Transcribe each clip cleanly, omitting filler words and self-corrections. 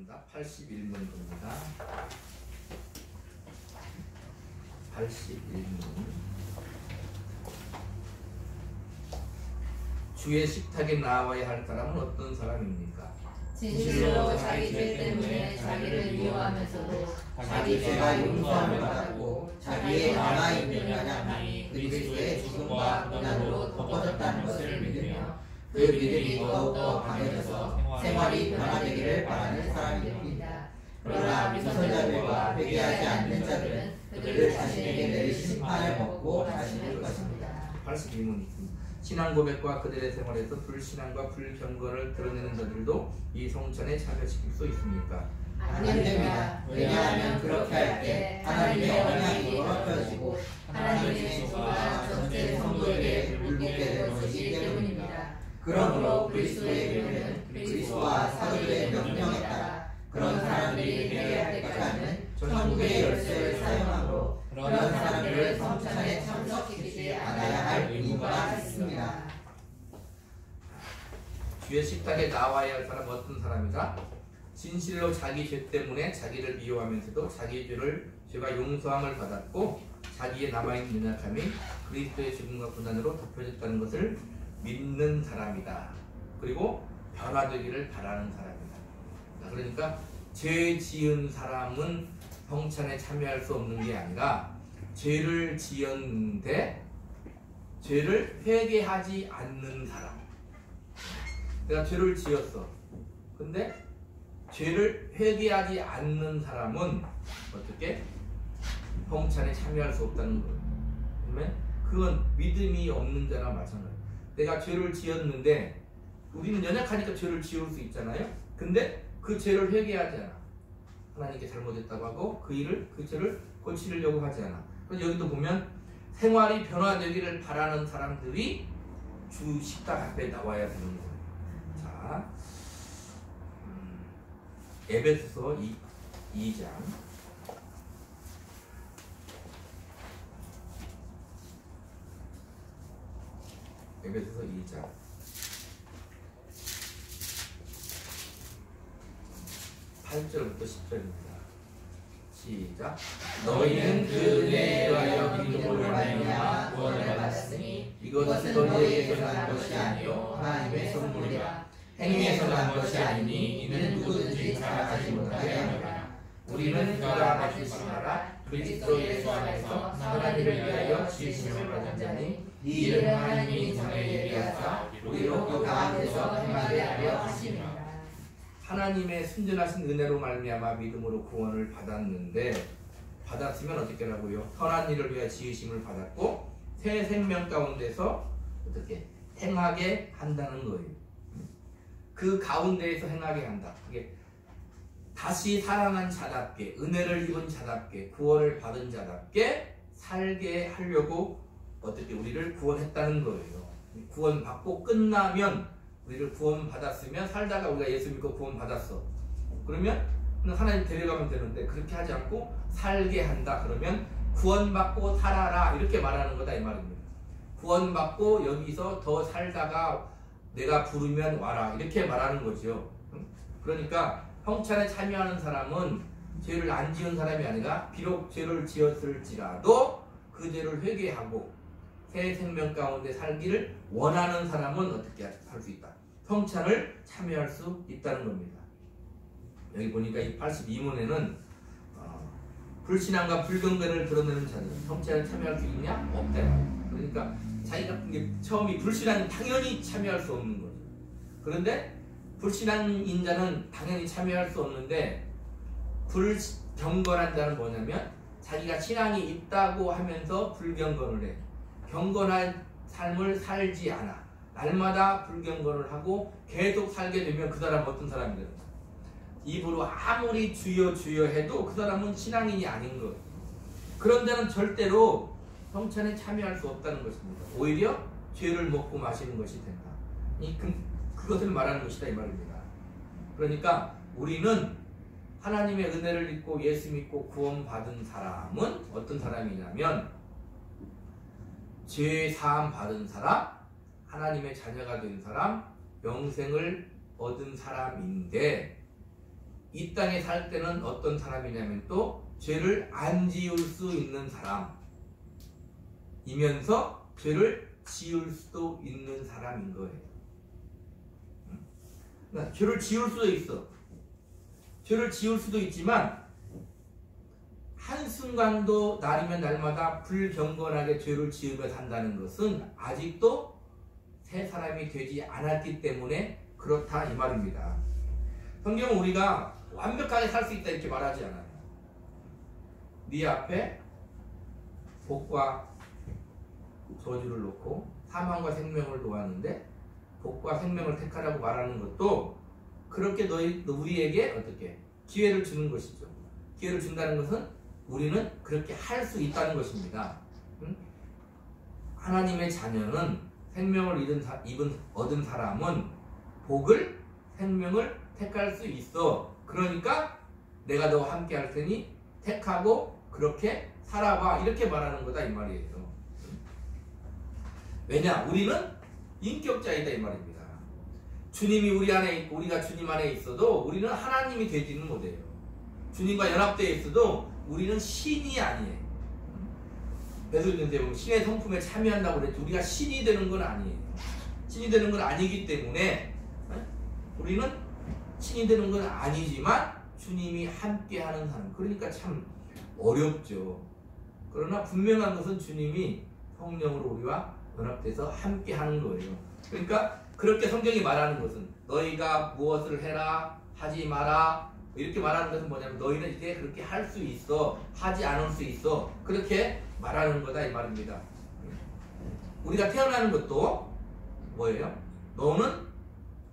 하겠습니다. 81문입니다. 81문. 주의 식탁에 나와야 할 사람은 어떤 사람입니까? 진실로 자기 죄 때문에 자기를 미워하면서도 자기 죄가 용서함을 받았고 자기의 남아있는 연약함이 그리스도의 죽음과 고난으로 덮어졌다는 것을 믿으며 그 믿음이 더욱더 강해져서 생활이 변화되기를 바라는 사람입니다. 그러나 미성자들과 회개하지 않는 자들은 그들 자신에게 내리신 심판을 먹고 하시는 것입니다. 82문 있습니다. 신앙 고백과 그들의 생활에서 불신앙과 불경건을 드러내는 자들도 이 성찬에 참여시킬 수 있습니까? 안 됩니다. 왜냐하면 그렇게 할 때 하나님의 언약이 더럽혀지고 하나님의 진노가 전체 성도에게 물붙게 되는 것이기 때문입니다. 그러므로 그리스도의 교회는 그리스도와 사도들의 명령에 따라 그런 사람들이 회개할 때까지는 천국의 열쇠를 사용하므로 그런 사람들을 성찬에 참석시키지 않아야 할 의무가 있습니다. 주의 식탁에 나와야 할 사람은 어떤 사람이다? 진실로 자기 죄 때문에 자기를 미워하면서도 자기 죄가 용서함을 받았고 자기의 남아있는 연약함이 그리스도의 죽음과 고난으로 덮여졌다는 것을 믿는 사람이다. 그리고 변화되기를 바라는 사람이다. 그러니까 죄 지은 사람은 성찬에 참여할 수 없는 게 아니라 죄를 지었는데 죄를 회개하지 않는 사람. 내가 죄를 지었어. 근데 죄를 회개하지 않는 사람은 어떻게? 성찬에 참여할 수 없다는 거예요. 그러면 그건 믿음이 없는 자나 마찬가지예요. 내가 죄를 지었는데 우리는 연약하니까 죄를 지을 수 있잖아요. 근데 그 죄를 회개하지 않아. 하나님께 잘못했다고 하고 그 죄를 고치려고 하지 않아. 그래서 여기도 보면 생활이 변화되기를 바라는 사람들이 주 식탁 앞에 나와야 되는 거예요. 자, 에베소서 2장. 에베소서 2장. 8절부터 10절입니다. 시작. 너희는 그 은혜에 의하여 믿음으로 말미암아 구원을 받았으니 이것은 너희에게서 난 것이 아니요 하나님의 선물이라. 행위에서 난 것이 아니니 이는 누구든지 자랑하지 못하게 하노라. 우리는 그가 가지신 나라 그리스도 예수 안에서 하나님을 위하여 지으심을 받은 자니 이 일은 하나님이 전에 예비하사 우리로 그 가운데서 행하게 하려 하시니라. 하나님의 순전하신 은혜로 말미암아 믿음으로 구원을 받았는데 받았으면 어떻게 하라고요? 선한 일을 위해 지으심을 받았고 새 생명 가운데서 어떻게 행하게 한다는 거예요. 그 가운데에서 행하게 한다. 그게 다시 살아난 자답게, 은혜를 입은 자답게, 구원을 받은 자답게 살게 하려고 어떻게 우리를 구원했다는 거예요. 구원받고 끝나면 우리를 구원받았으면 살다가 우리가 예수 믿고 구원받았어. 그러면 하나님 데려가면 되는데 그렇게 하지 않고 살게 한다. 그러면 구원받고 살아라 이렇게 말하는 거다 이 말입니다. 구원받고 여기서 더 살다가 내가 부르면 와라 이렇게 말하는 거죠. 그러니까 성찬에 참여하는 사람은 죄를 안 지은 사람이 아니라 비록 죄를 지었을지라도 그 죄를 회개하고 새 생명 가운데 살기를 원하는 사람은 어떻게 할 수 있다? 성찬을 참여할 수 있다는 겁니다. 여기 보니까 이 82문에는 불신앙과 불경건을 드러내는 자는 성찬에 참여할 수 있냐? 없다. 그러니까 자기가 처음이 불신앙이 당연히 참여할 수 없는 거죠. 그런데 불신앙인 자는 당연히 참여할 수 없는데 불경건한 자는 뭐냐면 자기가 신앙이 있다고 하면서 불경건을 해. 경건한 삶을 살지 않아. 날마다 불경건을 하고 계속 살게 되면 그 사람은 어떤 사람이 되는 거야? 입으로 아무리 주여 주여 해도 그 사람은 신앙인이 아닌 거예요. 그런 데는 절대로 성찬에 참여할 수 없다는 것입니다. 오히려 죄를 먹고 마시는 것이 된다. 그것을 말하는 것이다 이 말입니다. 그러니까 우리는 하나님의 은혜를 믿고 예수 믿고 구원받은 사람은 어떤 사람이냐면 죄 사함 받은 사람, 하나님의 자녀가 된 사람, 영생을 얻은 사람인데 이 땅에 살 때는 어떤 사람이냐면 또 죄를 안 지을 수 있는 사람이면서 죄를 지을 수도 있는 사람인 거예요. 그러니까 죄를 지을 수도 있어. 죄를 지을 수도 있지만 한순간도 날이면 날마다 불경건하게 죄를 지으며 산다는 것은 아직도 새 사람이 되지 않았기 때문에 그렇다 이 말입니다. 성경은 우리가 완벽하게 살 수 있다 이렇게 말하지 않아요. 네 앞에 복과 저주를 놓고 사망과 생명을 놓았는데 복과 생명을 택하라고 말하는 것도 그렇게 우리에게 어떻게 기회를 주는 것이죠. 기회를 준다는 것은 우리는 그렇게 할 수 있다는 것입니다. 하나님의 자녀는 생명을 얻은 사람은 복을 생명을 택할 수 있어. 그러니까 내가 너와 함께 할 테니 택하고 그렇게 살아봐 이렇게 말하는 거다 이 말이에요. 왜냐? 우리는 인격자이다 이 말입니다. 주님이 우리 안에 있고 우리가 주님 안에 있어도 우리는 하나님이 되지는 못해요. 주님과 연합되어 있어도 우리는 신이 아니에요. 베드로전서에 보면 신의 성품에 참여한다고 그랬죠. 우리가 신이 되는 건 아니에요. 신이 되는 건 아니기 때문에 우리는 신이 되는 건 아니지만 주님이 함께하는 사람. 그러니까 참 어렵죠. 그러나 분명한 것은 주님이 성령으로 우리와 연합돼서 함께하는 거예요. 그러니까 그렇게 성경이 말하는 것은 너희가 무엇을 해라 하지 마라 이렇게 말하는 것은 뭐냐면 너희는 이제 그렇게 할 수 있어 하지 않을 수 있어 그렇게 말하는 거다 이 말입니다. 우리가 태어나는 것도 뭐예요? 너는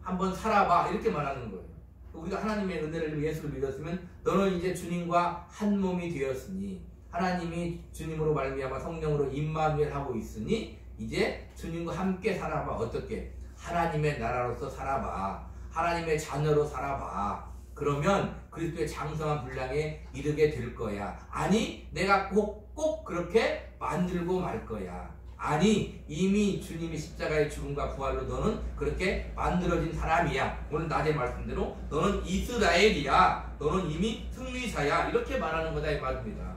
한번 살아봐 이렇게 말하는 거예요. 우리가 하나님의 은혜를 예수를 믿었으면 너는 이제 주님과 한 몸이 되었으니 하나님이 주님으로 말미암아 성령으로 임마누엘 하고 있으니 이제 주님과 함께 살아봐. 어떻게? 하나님의 나라로서 살아봐. 하나님의 자녀로 살아봐. 그러면 그리스도의 장성한 분량에 이르게 될 거야. 아니 내가 꼭 그렇게 만들고 말 거야. 아니 이미 주님이 십자가의 죽음과 부활로 너는 그렇게 만들어진 사람이야. 오늘 낮에 말씀대로 너는 이스라엘이야. 너는 이미 승리자야. 이렇게 말하는 거다 이 말입니다.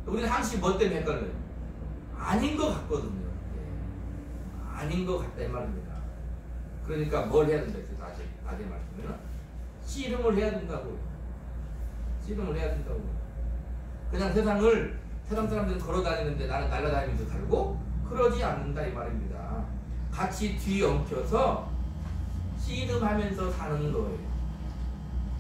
우리는 항상 뭐 때문에 헷갈려요? 아닌 것 같거든요. 아닌 것 같다 이 말입니다. 그러니까 뭘 해야 된다 했어요? 낮에 말씀에는 씨름을 해야 된다고요. 씨름을 해야 된다고요. 그냥 세상 사람들은 걸어다니는데 나는 날아다니면서 살고 그러지 않는다 이 말입니다. 같이 뒤엉켜서 씨름하면서 사는 거예요.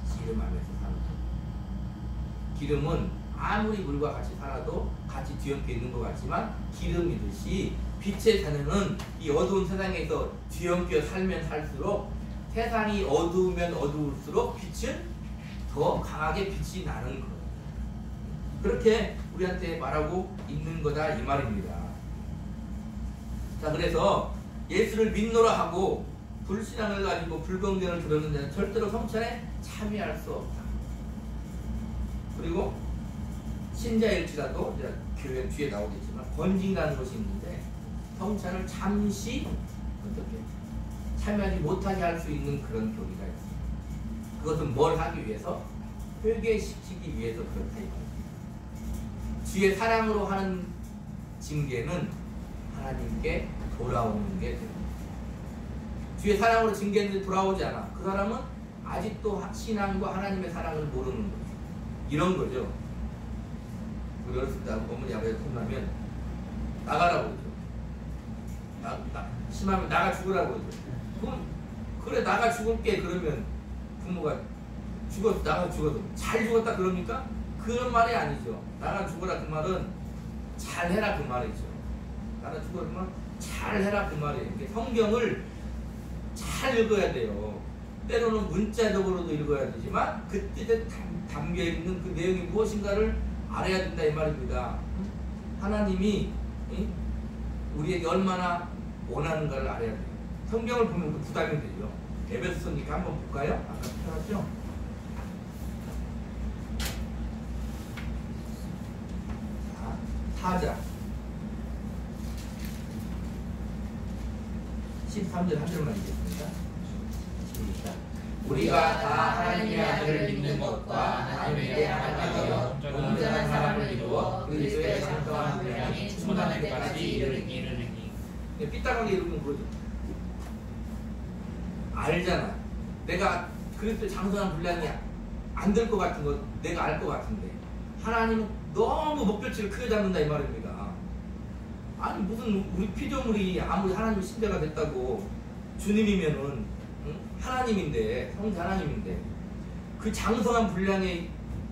씨름하면서 사는 거예요. 기름은 아무리 물과 같이 살아도 같이 뒤엉켜 있는 것 같지만 기름이듯이 빛의 자녀는 이 어두운 세상에서 뒤엉켜 살면 살수록 세상이 어두우면 어두울수록 빛은 더 강하게 빛이 나는 거예요. 그렇게 우리한테 말하고 있는 거다 이 말입니다. 자, 그래서 예수를 믿노라 하고 불신앙을 가지고 불경전을 들었는 데는 절대로 성찬에 참여할 수 없다. 그리고 신자일지라도 이제 교회 뒤에 나오겠지만 번징이라는 것이 있는데 성찬을 잠시 어떻게 참여하지 못하게 할 수 있는 그런 교리가 있습니다. 그것은 뭘 하기 위해서? 회개시키기 위해서 그렇다 이 말입니다. 주의 사랑으로 하는 징계는 하나님께 돌아오는 게 됩니다. 주의 사랑으로 징계했는데 돌아오지 않아. 그 사람은 아직도 신앙과 하나님의 사랑을 모르는 거죠. 이런 거죠. 우리 어렸을 때 어머니 아버지가 혼나면 나가라고 그러죠. 심하면 나가 죽으라고 그러죠. 그럼 그래 나가 죽을게 그러면 부모가 죽었어 나가 죽어도 잘 죽었다 그럽니까? 그런 말이 아니죠. 나가 죽어라 그 말은 잘해라 그 말이죠. 나가 죽어라 그 말은 잘해라 그 말이에요. 성경을 잘 읽어야 돼요. 때로는 문자적으로도 읽어야 되지만 그 뜻에 담겨있는 그 내용이 무엇인가를 알아야 된다 이 말입니다. 하나님이 우리에게 얼마나 원하는가를 알아야 돼요. 성경을 보면 부담이 되죠. 에베소서니까 한번 볼까요? 아까 펴놨죠? 자, 4장 13절 한 절만 읽겠습니다. 시작. 우리가 다 하나님의 아들을 믿는 것과 하나님의 하나님이여 온전한 사람을 이루어 그리스도의 장성한 분량이 충만할 때까지 이르리니. 삐딱하게 이루면 그러죠. 알잖아. 내가 그리스도의 장성한 분량이 안 될 것 같은 거 내가 알 것 같은데 하나님은 너무 목표치를 크게 잡는다 이 말입니다. 아니 무슨 우리 피조물이 아무리 하나님의 신자가 됐다고 주님이면은 하나님인데 성자 하나님인데 그 장성한 분량에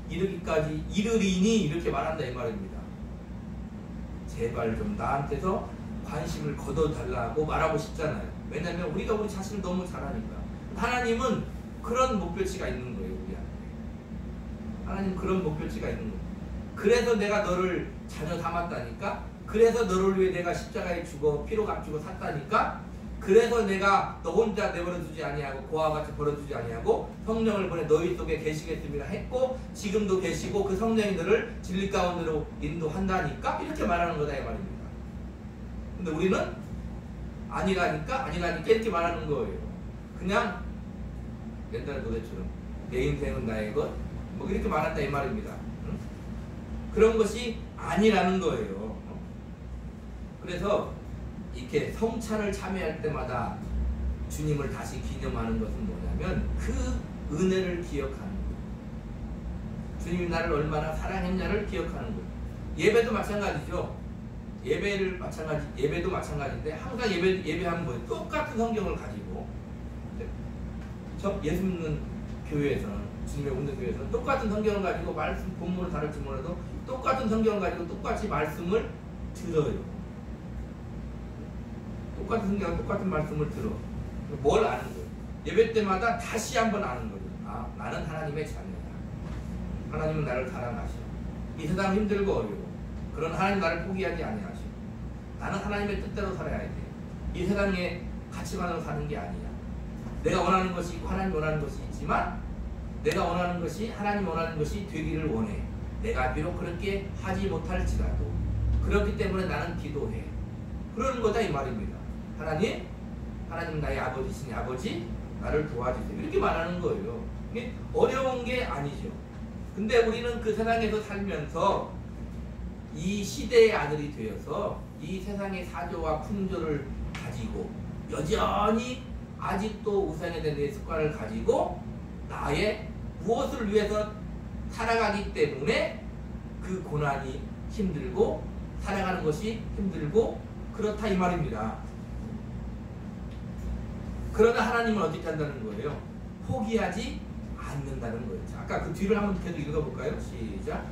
이르기까지 이르리니 이렇게 말한다 이 말입니다. 제발 좀 나한테서 관심을 걷어달라고 말하고 싶잖아요. 왜냐하면 우리가 우리 자신을 너무 잘 아니까. 하나님은 그런 목표치가 있는 거예요. 우리한테 하나님 그런 목표치가 있는 거예요. 그래서 내가 너를 자녀 삼았다니까. 그래서 너를 위해 내가 십자가에 죽어 피로 값주고 샀다니까. 그래서 내가 너 혼자 내버려두지 아니하고 고아와 같이 버려두지 아니하고 성령을 보내 너희 속에 계시겠습니다 했고 지금도 계시고 그 성령이 너를 진리 가운데로 인도한다니까 이렇게 말하는 거다 이 말입니다. 근데 우리는 아니라니까 이렇게 말하는 거예요. 그냥 옛날 노래처럼 내 인생은 나의 것 뭐 이렇게 말한다 이 말입니다. 응? 그런 것이 아니라는 거예요. 그래서 이렇게 성찬을 참여할 때마다 주님을 다시 기념하는 것은 뭐냐면 그 은혜를 기억하는 거예요. 주님이 나를 얼마나 사랑했냐를 기억하는 거예요. 예배도 마찬가지죠. 예배도 마찬가지인데 항상 예배하는 거예요. 똑같은 성경을 가지고 예수 믿는 교회에서는 주님의 없는 교회에서는 똑같은 성경을 가지고 말씀 본문을 다룰지 몰라도 똑같은 성경을 가지고 똑같이 말씀을 들어요. 똑같은 성경 똑같은 말씀을 들어. 뭘 아는 거예요? 예배 때마다 다시 한번 아는 거예요. 아, 나는 하나님의 자녀다. 하나님은 나를 사랑하셔. 이 세상 힘들고 어려워. 그런 하나님 나를 포기하지 아니하셔. 나는 하나님의 뜻대로 살아야 돼. 이 세상에 가치관으로 사는 게 아니야. 내가 원하는 것이 있고 하나님 원하는 것이 있지만 내가 원하는 것이 하나님 원하는 것이 되기를 원해. 내가 비록 그렇게 하지 못할지라도 그렇기 때문에 나는 기도해. 그러는 거다 이 말입니다. 하나님 나의 아버지시니 아버지 나를 도와주세요. 이렇게 말하는 거예요. 이게 어려운 게 아니죠. 근데 우리는 그 세상에서 살면서 이 시대의 아들이 되어서 이 세상의 사조와 풍조를 가지고 여전히 아직도 우상에 대한 습관을 가지고 나의 무엇을 위해서 살아가기 때문에 그 고난이 힘들고 살아가는 것이 힘들고 그렇다 이 말입니다. 그러나 하나님은 어떻게 한다는 거예요? 포기하지 않는다는 거예요. 아까 그 뒤를 한번 계속 읽어볼까요? 시작.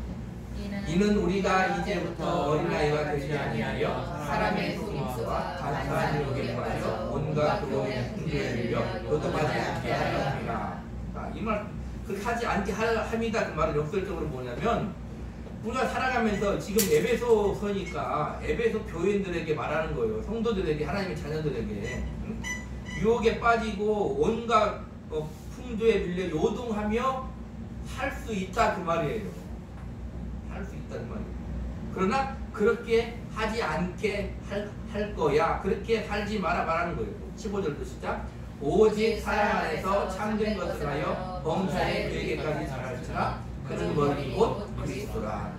이는 우리가 이제부터 어린아이가 되지 아니하여 사람의 속임수와 간사한 유혹에 빠져 온갖 교훈의 풍조에 밀려 도덕하지 않게 하려 합니다. 이 말, 그렇게 하지 않게 합니다. 그 말은 역설적으로 뭐냐면 우리가 살아가면서 지금 에베소서니까 에베소 교인들에게 말하는 거예요. 성도들에게, 하나님의 자녀들에게 유혹에 빠지고 온갖 풍조에 밀려 요동하며 살 수 있다 그 말이에요. 할 수 있다는 말이에요. 그러나 그렇게 하지 않게 할 거야. 그렇게 살지 마라 말하는 거예요. 15절도 시작. 오직 사랑 안에서 참된 것을 하여 범사에 그에게까지 자랄지라 그는 머리 곧 그리스도라.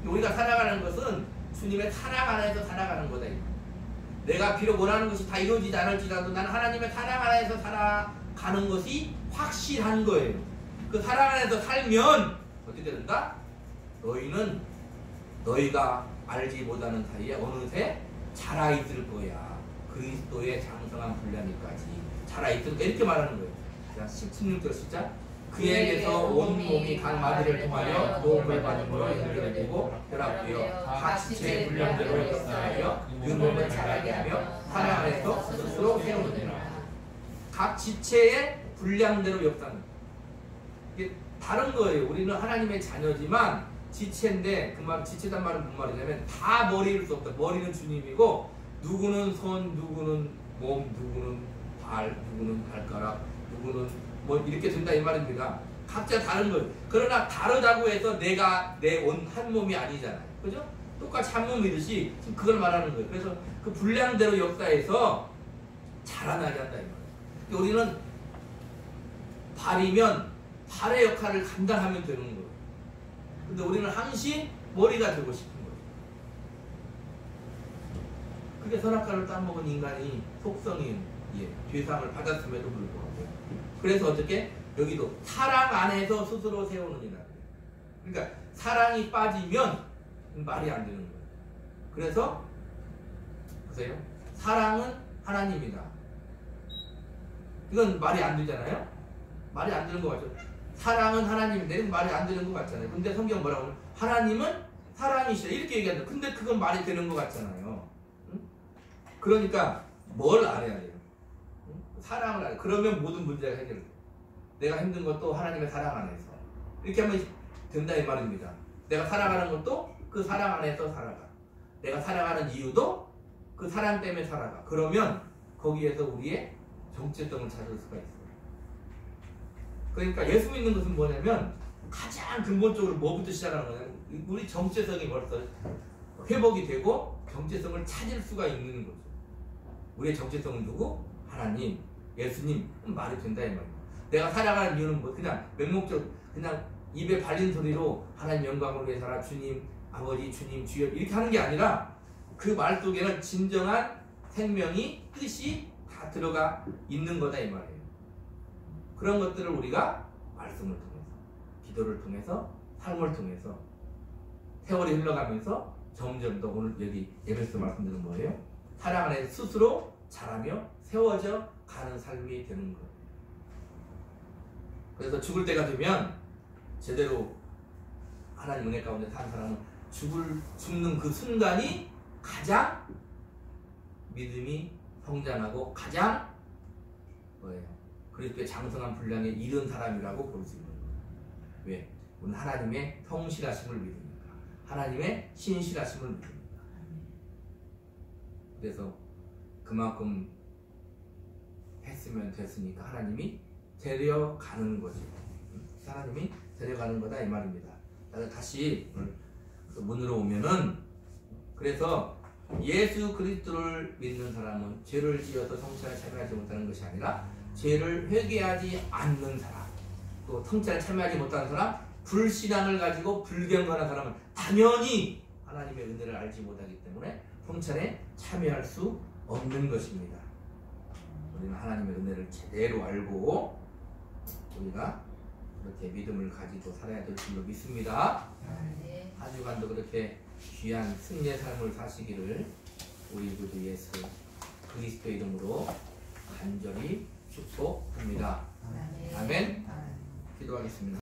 우리가 살아가는 것은 주님의 사랑 안에서 살아가는 거다. 내가 비록 원하는 것이 다 이루어지지 않을지라도 나는 하나님의 사랑 안에서 살아가는 것이 확실한 거예요. 그 사랑 안에서 살면 어떻게 된다? 너희는 너희가 알지 못하는 사이에 어느새 자라있을 거야. 그리스도의 장성한 분량이까지 자라있을 거야. 이렇게 말하는 거예요. 자, 16절 시작. 그에게서 온 몸이 각 마디를 통하여 도움을 받는 거로 연결되고 결합되어 각 지체의 분량대로 역사하여 그 몸을 자라게 하며 사랑 안에서 스스로 세우느니라. 각 지체의 분량대로 역사하는 이게 다른 거예요. 우리는 하나님의 자녀지만 지체인데 그 말 지체단 말은 무슨 말이냐면 다 머리일 수 없다. 머리는 주님이고 누구는 손, 누구는 몸, 누구는 발, 누구는 발가락, 누구는 뭐 이렇게 된다 이 말입니다. 각자 다른 거예요. 그러나 다르다고 해서 내가 내 한 몸이 아니잖아요. 그죠? 똑같이 한 몸이듯이 그걸 말하는 거예요. 그래서 그 분량대로 역사해서 자라나게 한다 이 말이에요. 우리는 발이면 발의 역할을 감당하면 되는 거예요. 근데 우리는 항시 머리가 되고 싶은 거예요. 그게 선악과를 따먹은 인간이 속성인 죄상을 받았음에도 불구하고. 그래서 어떻게? 여기도 사랑 안에서 스스로 세우느니라. 그러니까 사랑이 빠지면 말이 안 되는 거예요. 그래서 보세요. 사랑은 하나님이다. 이건 말이 안 되잖아요. 말이 안 되는 거 같죠. 사랑은 하나님인데 이건 말이 안 되는 거 같잖아요. 근데 성경 뭐라고 하면 하나님은 사랑이시다 이렇게 얘기한다. 근데 그건 말이 되는 거 같잖아요. 응? 그러니까 뭘 알아야 돼요? 응? 사랑을 알아야 돼요. 그러면 모든 문제가 해결돼요. 내가 힘든 것도 하나님의 사랑 안에서 이렇게 하면 된다 이 말입니다. 내가 살아가는 것도 그 사랑 안에서 살아가. 내가 살아가는 이유도 그 사랑 때문에 살아가. 그러면 거기에서 우리의 정체성을 찾을 수가 있어요. 그러니까 예수 믿는 것은 뭐냐면 가장 근본적으로 뭐부터 시작하는 거냐면 우리 정체성이 벌써 회복이 되고 정체성을 찾을 수가 있는 거죠. 우리의 정체성은 누구? 하나님, 예수님. 말이 된다 이 말이에요. 내가 살아가는 이유는 뭐 그냥 맹목적으로 그냥 입에 발린 소리로 하나님 영광을 위해서라 주님, 아버지, 주님, 주여 이렇게 하는 게 아니라 그 말 속에는 진정한 생명이 뜻이 다 들어가 있는 거다 이 말이에요. 그런 것들을 우리가 말씀을 통해서, 기도를 통해서, 삶을 통해서 세월이 흘러가면서 점점 더 오늘 여기 예배에서 말씀드린 뭐예요? 사랑 안에 스스로 자라며 세워져 가는 삶이 되는 거예요. 그래서 죽을 때가 되면 제대로 하나님 은혜 가운데 산 사람은 죽는 그 순간이 가장 믿음이 성장하고 가장 뭐예요? 그리스도의 장성한 분량에 이른 사람이라고 볼 수 있는 거예요. 왜? 우리는 하나님의 성실하심을 믿으니까. 하나님의 신실하심을 믿으니까. 그래서 그만큼 했으면 됐으니까 하나님이 데려가는 거지. 하나님이 데려가는 거다 이 말입니다. 다시 문으로 오면은 그래서 예수 그리스도를 믿는 사람은 죄를 지어서 성찬에 참여하지 못하는 것이 아니라 죄를 회개하지 않는 사람, 또 성찬에 참여하지 못하는 사람, 불신앙을 가지고 불경건한 사람은 당연히 하나님의 은혜를 알지 못하기 때문에 성찬에 참여할 수 없는 것입니다. 우리는 하나님의 은혜를 제대로 알고 우리가 그렇게 믿음을 가지고 살아야 될 줄로 믿습니다. 한 주간도 그렇게 귀한 승리의 삶을 사시기를 우리 구주 예수 그리스도의 이름으로 간절히 축복합니다. 아멘. 기도하겠습니다.